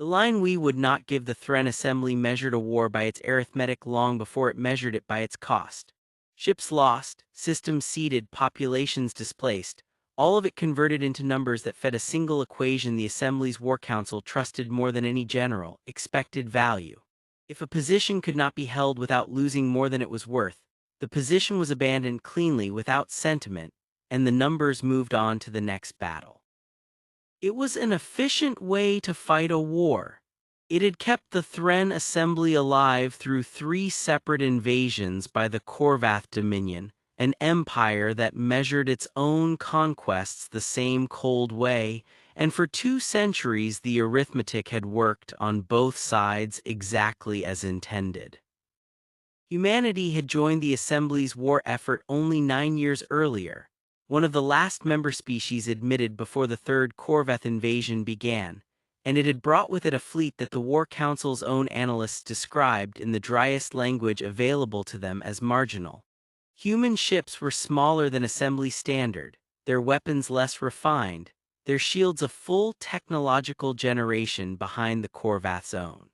The line "we would not give the Threnn Assembly" measured a war by its arithmetic long before it measured it by its cost. Ships lost, systems seeded, populations displaced, all of it converted into numbers that fed a single equation the Assembly's War Council trusted more than any general: expected value. If a position could not be held without losing more than it was worth, the position was abandoned cleanly without sentiment, and the numbers moved on to the next battle. It was an efficient way to fight a war. It had kept the Threnn Assembly alive through 3 separate invasions by the Korvath Dominion, an empire that measured its own conquests the same cold way, and for 2 centuries the arithmetic had worked on both sides exactly as intended. Humanity had joined the Assembly's war effort only 9 years earlier, one of the last member species admitted before the Third Korvath invasion began, and it had brought with it a fleet that the War Council's own analysts described in the driest language available to them as marginal. Human ships were smaller than Assembly standard, their weapons less refined, their shields a full technological generation behind the Korvath's own.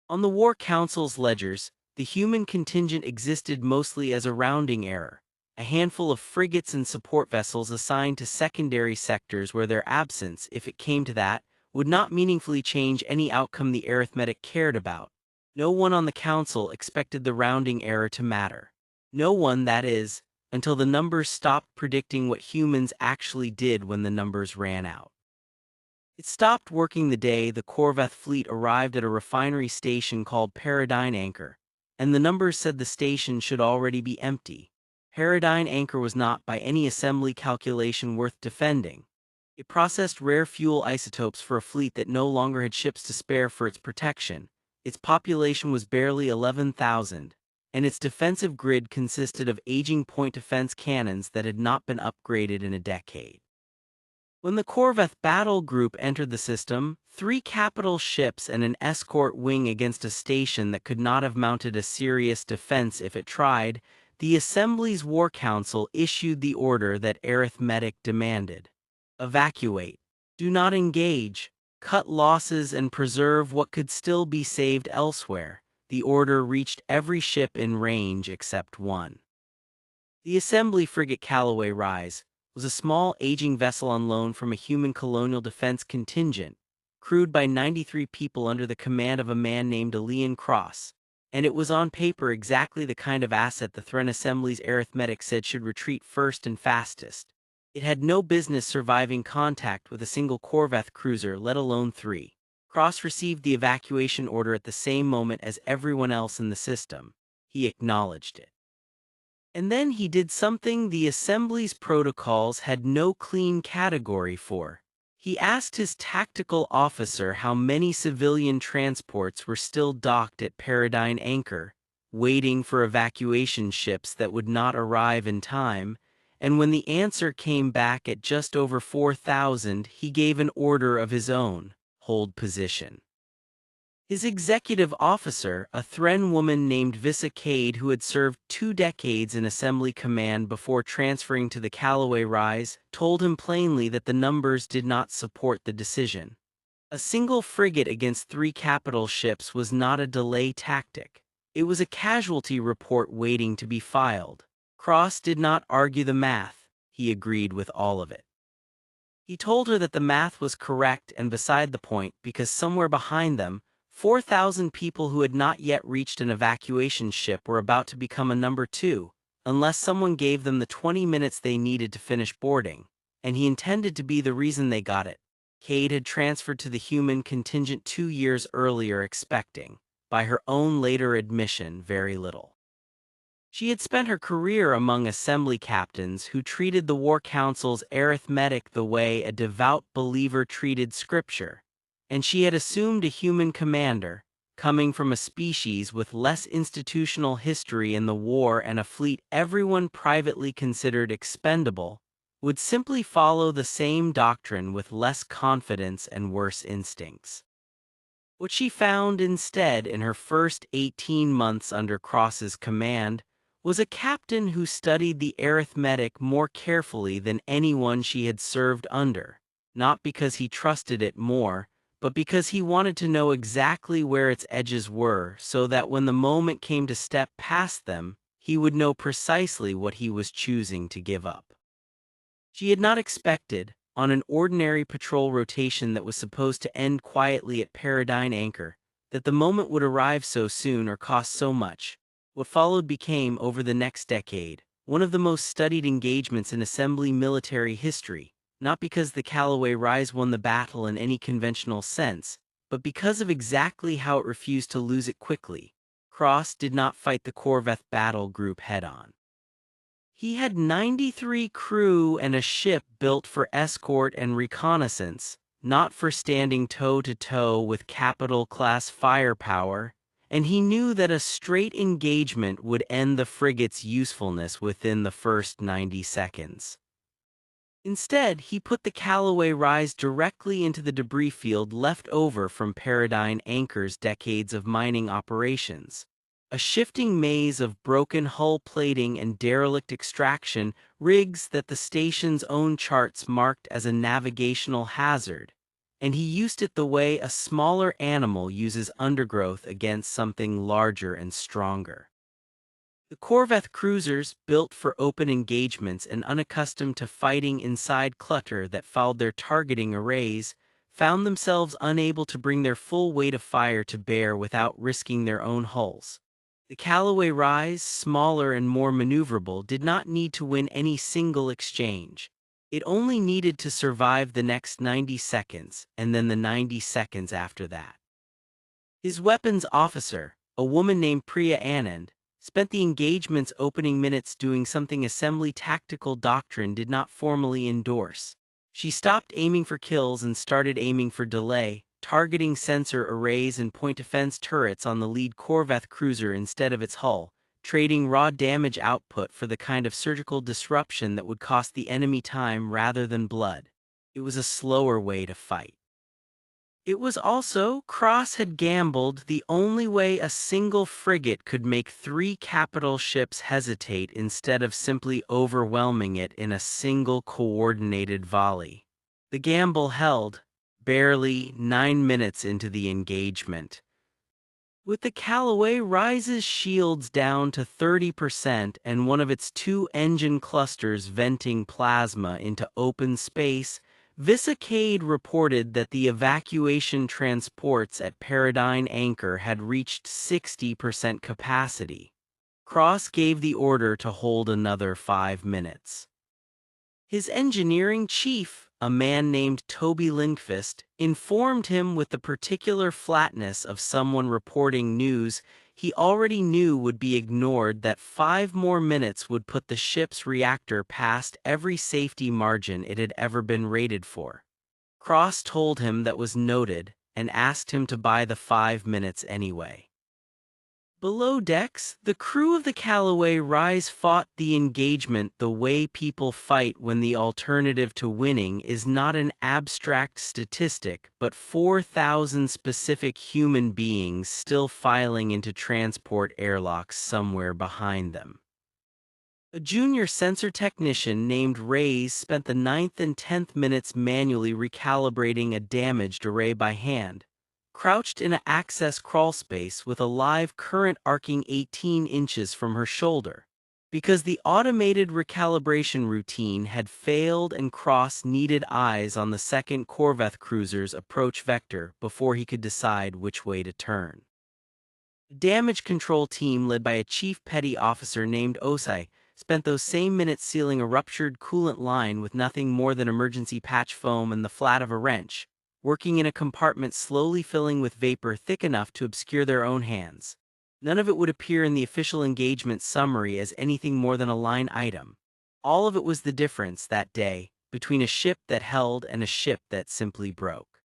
On the War Council's ledgers, the human contingent existed mostly as a rounding error, a handful of frigates and support vessels assigned to secondary sectors where their absence, if it came to that, would not meaningfully change any outcome the arithmetic cared about. No one on the council expected the rounding error to matter. No one, that is, until the numbers stopped predicting what humans actually did when the numbers ran out. It stopped working the day the Korvath fleet arrived at a refinery station called Paradigm Anchor, and the numbers said the station should already be empty. Paradigm Anchor was not by any Assembly calculation worth defending. It processed rare fuel isotopes for a fleet that no longer had ships to spare for its protection. Its population was barely 11,000, and its defensive grid consisted of aging point defense cannons that had not been upgraded in a decade. When the Korvath battle group entered the system, 3 capital ships and an escort wing against a station that could not have mounted a serious defense if it tried, the Assembly's War Council issued the order that arithmetic demanded. Evacuate. Do not engage. Cut losses and preserve what could still be saved elsewhere. The order reached every ship in range except one. The Assembly frigate Callaway Rise was a small, aging vessel on loan from a human colonial defense contingent, crewed by 93 people under the command of a man named Leon Cross, and it was on paper exactly the kind of asset the Threnn Assembly's arithmetic said should retreat first and fastest. It had no business surviving contact with a single Korvath cruiser, let alone 3. Cross received the evacuation order at the same moment as everyone else in the system. He acknowledged it. And then he did something the Assembly's protocols had no clean category for. He asked his tactical officer how many civilian transports were still docked at Paradigm Anchor, waiting for evacuation ships that would not arrive in time, and when the answer came back at just over 4,000, he gave an order of his own: hold position. His executive officer, a Threnn woman named Vissa Cade who had served 2 decades in Assembly command before transferring to the Callaway Rise, told him plainly that the numbers did not support the decision. A single frigate against 3 capital ships was not a delay tactic. It was a casualty report waiting to be filed. Cross did not argue the math. He agreed with all of it. He told her that the math was correct and beside the point because somewhere behind them, 4,000 people who had not yet reached an evacuation ship were about to become a number 2, unless someone gave them the 20 minutes they needed to finish boarding, and he intended to be the reason they got it. Cade had transferred to the human contingent 2 years earlier expecting, by her own later admission, very little. She had spent her career among Assembly captains who treated the War Council's arithmetic the way a devout believer treated Scripture, and she had assumed a human commander, coming from a species with less institutional history in the war and a fleet everyone privately considered expendable, would simply follow the same doctrine with less confidence and worse instincts. What she found instead in her first 18 months under Cross's command was a captain who studied the arithmetic more carefully than anyone she had served under, not because he trusted it more, but because he wanted to know exactly where its edges were so that when the moment came to step past them, he would know precisely what he was choosing to give up. She had not expected, on an ordinary patrol rotation that was supposed to end quietly at Paradigm Anchor, that the moment would arrive so soon or cost so much. What followed became, over the next decade, one of the most studied engagements in assembly military history, not because the Callaway Rise won the battle in any conventional sense, but because of exactly how it refused to lose it quickly. Cross did not fight the Korvath battle group head-on. He had 93 crew and a ship built for escort and reconnaissance, not for standing toe-to-toe with capital-class firepower, and he knew that a straight engagement would end the frigate's usefulness within the first 90 seconds. Instead, he put the Callaway Rise directly into the debris field left over from Paradigm Anchor's decades of mining operations. A shifting maze of broken hull plating and derelict extraction rigs that the station's own charts marked as a navigational hazard, and he used it the way a smaller animal uses undergrowth against something larger and stronger. The Korvath cruisers, built for open engagements and unaccustomed to fighting inside clutter that fouled their targeting arrays, found themselves unable to bring their full weight of fire to bear without risking their own hulls. The Callaway Rise, smaller and more maneuverable, did not need to win any single exchange. It only needed to survive the next 90 seconds, and then the 90 seconds after that. His weapons officer, a woman named Priya Anand, spent the engagement's opening minutes doing something assembly tactical doctrine did not formally endorse. She stopped aiming for kills and started aiming for delay, targeting sensor arrays and point defense turrets on the lead Korvath cruiser instead of its hull, trading raw damage output for the kind of surgical disruption that would cost the enemy time rather than blood. It was a slower way to fight. It was also, Cross had gambled, the only way a single frigate could make 3 capital ships hesitate instead of simply overwhelming it in a single coordinated volley. The gamble held, barely 9 minutes into the engagement. With the Callaway Rise's shields down to 30% and one of its 2 engine clusters venting plasma into open space, Visacade reported that the evacuation transports at Paradigm Anchor had reached 60% capacity. Cross gave the order to hold another 5 minutes. His engineering chief, a man named Toby Lindqvist, informed him with the particular flatness of someone reporting news he already knew would be ignored that 5 more minutes would put the ship's reactor past every safety margin it had ever been rated for. Cross told him that was noted and asked him to buy the 5 minutes anyway. Below decks, the crew of the Callaway Rise fought the engagement the way people fight when the alternative to winning is not an abstract statistic but 4,000 specific human beings still filing into transport airlocks somewhere behind them. A junior sensor technician named Reyes spent the 9th and 10th minutes manually recalibrating a damaged array by hand, crouched in an access crawlspace with a live current arcing 18 inches from her shoulder. Because the automated recalibration routine had failed and Cross needed eyes on the second Korvath cruiser's approach vector before he could decide which way to turn. The damage control team, led by a chief petty officer named Osai, spent those same minutes sealing a ruptured coolant line with nothing more than emergency patch foam and the flat of a wrench, working in a compartment slowly filling with vapor thick enough to obscure their own hands. None of it would appear in the official engagement summary as anything more than a line item. All of it was the difference, that day, between a ship that held and a ship that simply broke.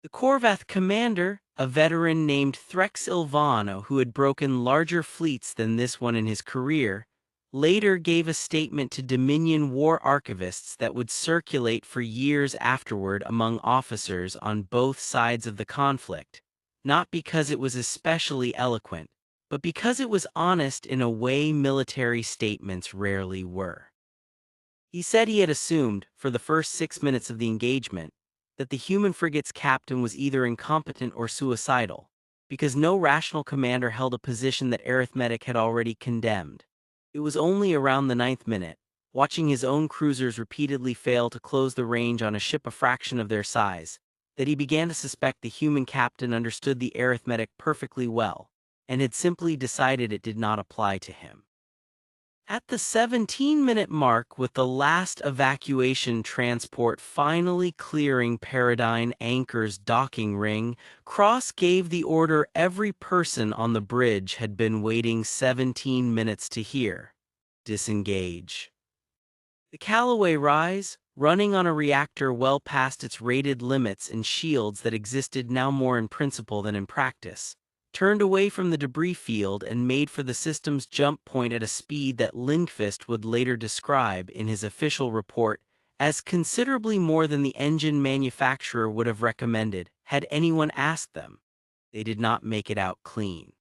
The Korvath commander, a veteran named Threnn Assembly who had broken larger fleets than this one in his career, later gave a statement to Dominion war archivists that would circulate for years afterward among officers on both sides of the conflict, not because it was especially eloquent, but because it was honest in a way military statements rarely were. He said he had assumed, for the first 6 minutes of the engagement, that the human frigate's captain was either incompetent or suicidal, because no rational commander held a position that arithmetic had already condemned. It was only around the 9th minute, watching his own cruisers repeatedly fail to close the range on a ship a fraction of their size, that he began to suspect the human captain understood the arithmetic perfectly well, and had simply decided it did not apply to him. At the 17-minute mark, with the last evacuation transport finally clearing Paradigm Anchor's docking ring, Cross gave the order every person on the bridge had been waiting 17 minutes to hear: disengage. The Callaway Rise, running on a reactor well past its rated limits and shields that existed now more in principle than in practice, turned away from the debris field and made for the system's jump point at a speed that Lindqvist would later describe in his official report as considerably more than the engine manufacturer would have recommended had anyone asked them. They did not make it out clean.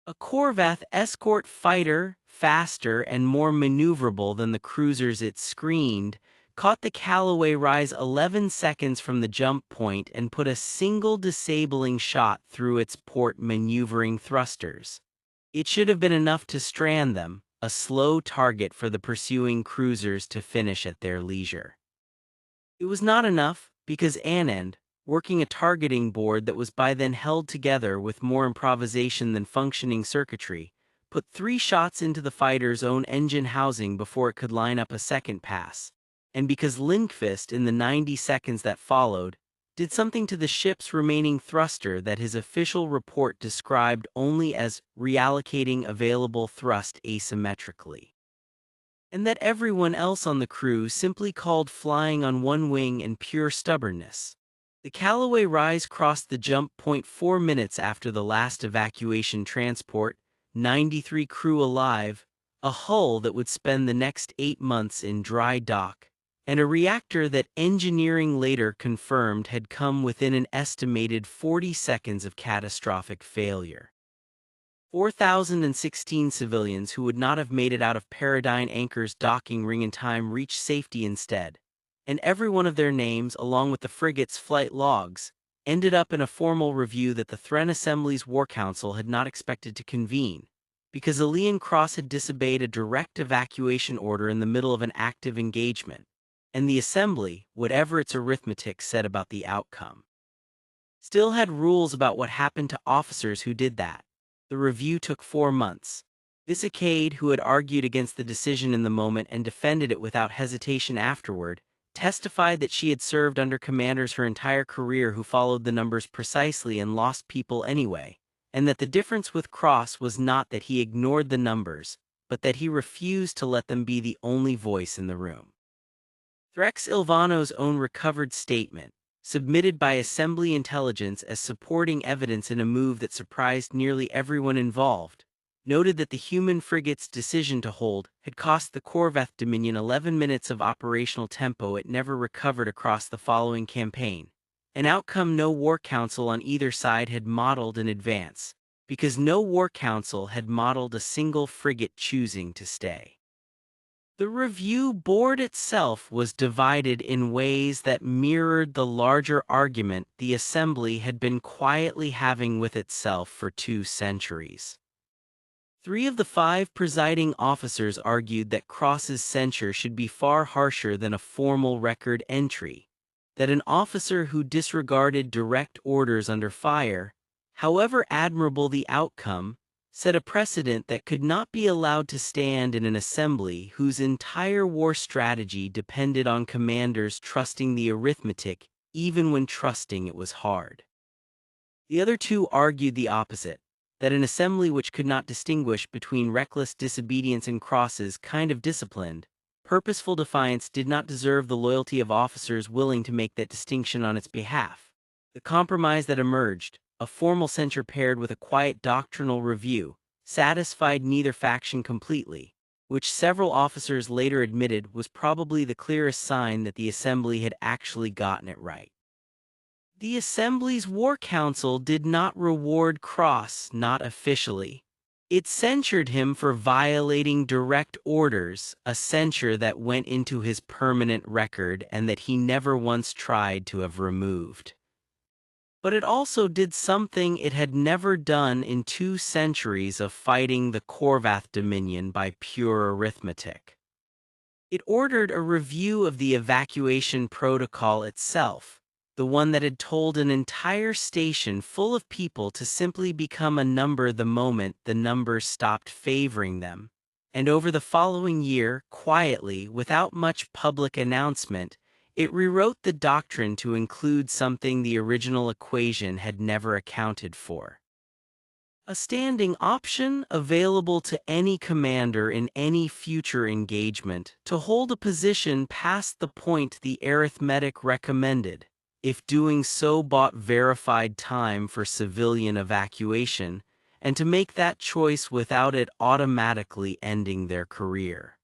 A Korvath escort fighter, faster and more maneuverable than the cruisers it screened, caught the Callaway Rise 11 seconds from the jump point and put a single disabling shot through its port maneuvering thrusters. It should have been enough to strand them, a slow target for the pursuing cruisers to finish at their leisure. It was not enough, because Anand, working a targeting board that was by then held together with more improvisation than functioning circuitry, put 3 shots into the fighter's own engine housing before it could line up a second pass, and because Lindqvist, in the 90 seconds that followed, did something to the ship's remaining thruster that his official report described only as reallocating available thrust asymmetrically, and that everyone else on the crew simply called flying on one wing and pure stubbornness. The Callaway Rise crossed the jump point 4 minutes after the last evacuation transport, 93 crew alive, a hull that would spend the next 8 months in dry dock, and a reactor that engineering later confirmed had come within an estimated 40 seconds of catastrophic failure. 4,016 civilians who would not have made it out of Paradigm Anchor's docking ring in time reached safety instead, and every one of their names, along with the frigate's flight logs, ended up in a formal review that the Threnn Assembly's War Council had not expected to convene, because Elian Cross had disobeyed a direct evacuation order in the middle of an active engagement, and the Assembly, whatever its arithmetic said about the outcome, still had rules about what happened to officers who did that. The review took 4 months. Visicade, who had argued against the decision in the moment and defended it without hesitation afterward, testified that she had served under commanders her entire career who followed the numbers precisely and lost people anyway, and that the difference with Cross was not that he ignored the numbers, but that he refused to let them be the only voice in the room. Threx Ilvano's own recovered statement, submitted by Assembly Intelligence as supporting evidence in a move that surprised nearly everyone involved, noted that the human frigate's decision to hold had cost the Korvath Dominion 11 minutes of operational tempo it never recovered across the following campaign, an outcome no war council on either side had modeled in advance, because no war council had modeled a single frigate choosing to stay. The review board itself was divided in ways that mirrored the larger argument the Assembly had been quietly having with itself for 2 centuries. 3 of the 5 presiding officers argued that Cross's censure should be far harsher than a formal record entry, that an officer who disregarded direct orders under fire, however admirable the outcome, set a precedent that could not be allowed to stand in an assembly whose entire war strategy depended on commanders trusting the arithmetic even when trusting it was hard. The other 2 argued the opposite, that an assembly which could not distinguish between reckless disobedience and Cross's kind of disciplined, purposeful defiance did not deserve the loyalty of officers willing to make that distinction on its behalf. The compromise that emerged, a formal censure paired with a quiet doctrinal review, satisfied neither faction completely, which several officers later admitted was probably the clearest sign that the Assembly had actually gotten it right. The Assembly's War Council did not reward Cross, not officially, It censured him for violating direct orders, a censure that went into his permanent record and that he never once tried to have removed. But it also did something it had never done in 2 centuries of fighting the Korvath Dominion by pure arithmetic. It ordered a review of the evacuation protocol itself, the one that had told an entire station full of people to simply become a number the moment the numbers stopped favoring them. And over the following year, quietly, without much public announcement, it rewrote the doctrine to include something the original equation had never accounted for. A standing option available to any commander in any future engagement to hold a position past the point the arithmetic recommended, if doing so bought verified time for civilian evacuation, and to make that choice without it automatically ending their career.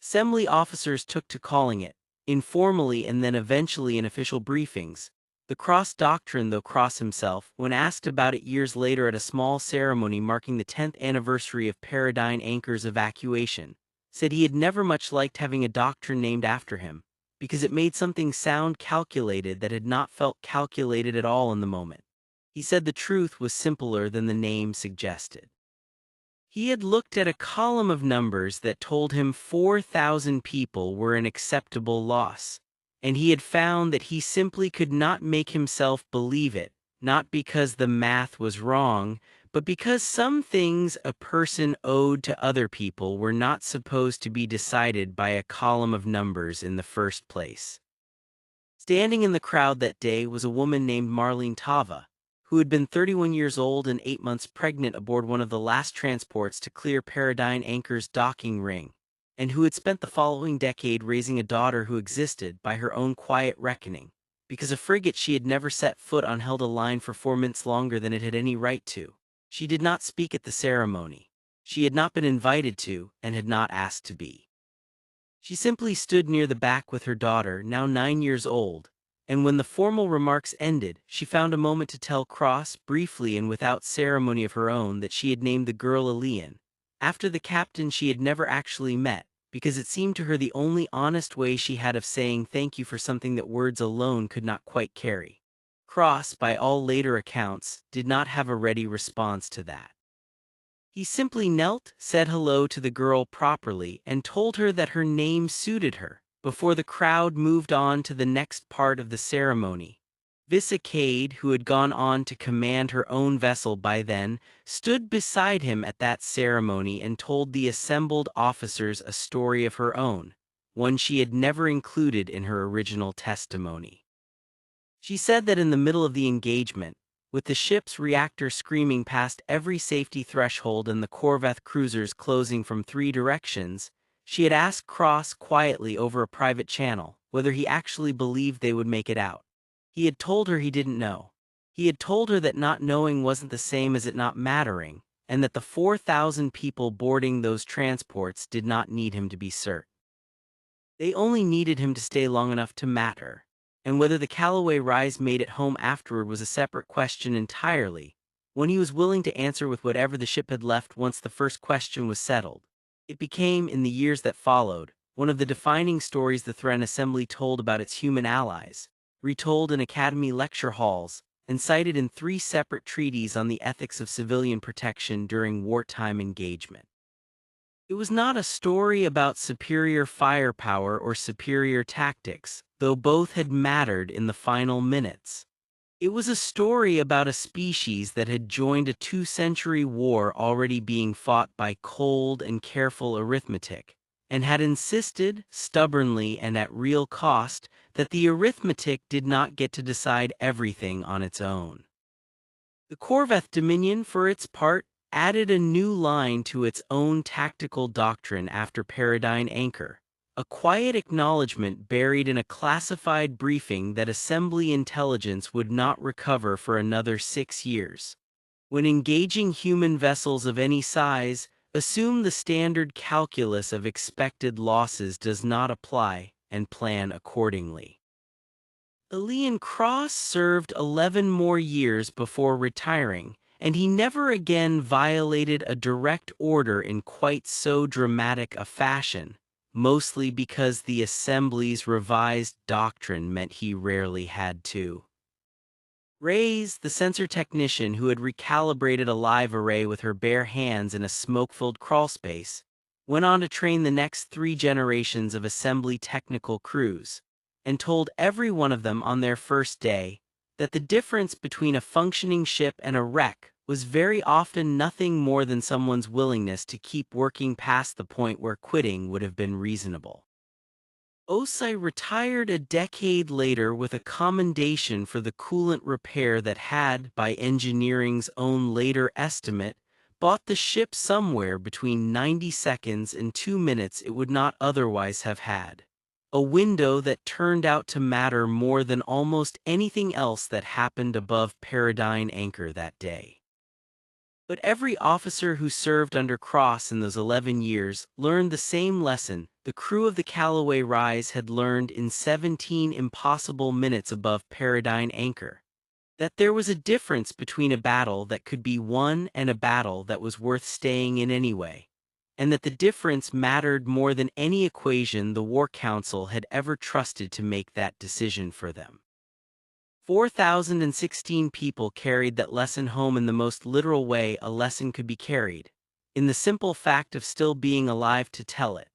Assembly officers took to calling it, informally and then eventually in official briefings, the Cross Doctrine, though Cross himself, when asked about it years later at a small ceremony marking the 10th anniversary of Peregrine Anchor's evacuation, said he had never much liked having a doctrine named after him, because it made something sound calculated that had not felt calculated at all in the moment. He said the truth was simpler than the name suggested. He had looked at a column of numbers that told him 4,000 people were an acceptable loss, and he had found that he simply could not make himself believe it, not because the math was wrong, but because some things a person owed to other people were not supposed to be decided by a column of numbers in the first place. Standing in the crowd that day was a woman named Marlene Tava, who had been 31 years old and 8 months pregnant aboard one of the last transports to clear Peregrine Anchor's docking ring, and who had spent the following decade raising a daughter who existed, by her own quiet reckoning, because a frigate she had never set foot on held a line for 4 minutes longer than it had any right to. She did not speak at the ceremony. She had not been invited to, and had not asked to be. She simply stood near the back with her daughter, now 9 years old, and when the formal remarks ended, she found a moment to tell Cross, briefly and without ceremony of her own, that she had named the girl Elian, after the captain she had never actually met, because it seemed to her the only honest way she had of saying thank you for something that words alone could not quite carry. Cross, by all later accounts, did not have a ready response to that. He simply knelt, said hello to the girl properly, and told her that her name suited her, before the crowd moved on to the next part of the ceremony. Visicade, who had gone on to command her own vessel by then, stood beside him at that ceremony and told the assembled officers a story of her own, one she had never included in her original testimony. She said that in the middle of the engagement, with the ship's reactor screaming past every safety threshold and the Korvath cruisers closing from 3 directions, she had asked Cross quietly over a private channel whether he actually believed they would make it out. He had told her he didn't know. He had told her that not knowing wasn't the same as it not mattering, and that the 4,000 people boarding those transports did not need him to be certain. They only needed him to stay long enough to matter. And whether the Callaway Rise made it home afterward was a separate question entirely, one he was willing to answer with whatever the ship had left once the first question was settled. It became, in the years that followed, one of the defining stories the Threnn Assembly told about its human allies, retold in academy lecture halls, and cited in 3 separate treaties on the ethics of civilian protection during wartime engagement. It was not a story about superior firepower or superior tactics, though both had mattered in the final minutes. It was a story about a species that had joined a 2-century war already being fought by cold and careful arithmetic, and had insisted, stubbornly and at real cost, that the arithmetic did not get to decide everything on its own. The Korvath Dominion, for its part, added a new line to its own tactical doctrine after Peregrine Anchor, a quiet acknowledgement buried in a classified briefing that Assembly intelligence would not recover for another 6 years. When engaging human vessels of any size, assume the standard calculus of expected losses does not apply, and plan accordingly. Elian Cross served 11 more years before retiring, and he never again violated a direct order in quite so dramatic a fashion, mostly because the Assembly's revised doctrine meant he rarely had to. Reyes, the sensor technician who had recalibrated a live array with her bare hands in a smoke-filled crawlspace, went on to train the next 3 generations of assembly technical crews, and told every one of them on their first day that the difference between a functioning ship and a wreck was very often nothing more than someone's willingness to keep working past the point where quitting would have been reasonable. Osai retired a decade later with a commendation for the coolant repair that had, by engineering's own later estimate, bought the ship somewhere between 90 seconds and 2 minutes it would not otherwise have had. A window that turned out to matter more than almost anything else that happened above Paradine Anchor that day. But every officer who served under Cross in those 11 years learned the same lesson the crew of the Callaway Rise had learned in 17 impossible minutes above Paradine Anchor. That there was a difference between a battle that could be won and a battle that was worth staying in anyway, and that the difference mattered more than any equation the War Council had ever trusted to make that decision for them. 4,016 people carried that lesson home in the most literal way a lesson could be carried, in the simple fact of still being alive to tell it.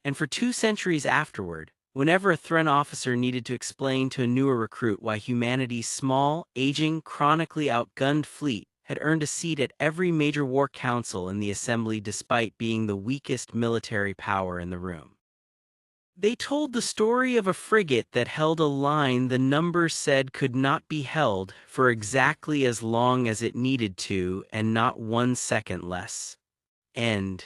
And for 2 centuries afterward, whenever a Threnn officer needed to explain to a newer recruit why humanity's small, aging, chronically outgunned fleet had earned a seat at every major war council in the Assembly despite being the weakest military power in the room, they told the story of a frigate that held a line the numbers said could not be held for exactly as long as it needed to and not 1 second less. End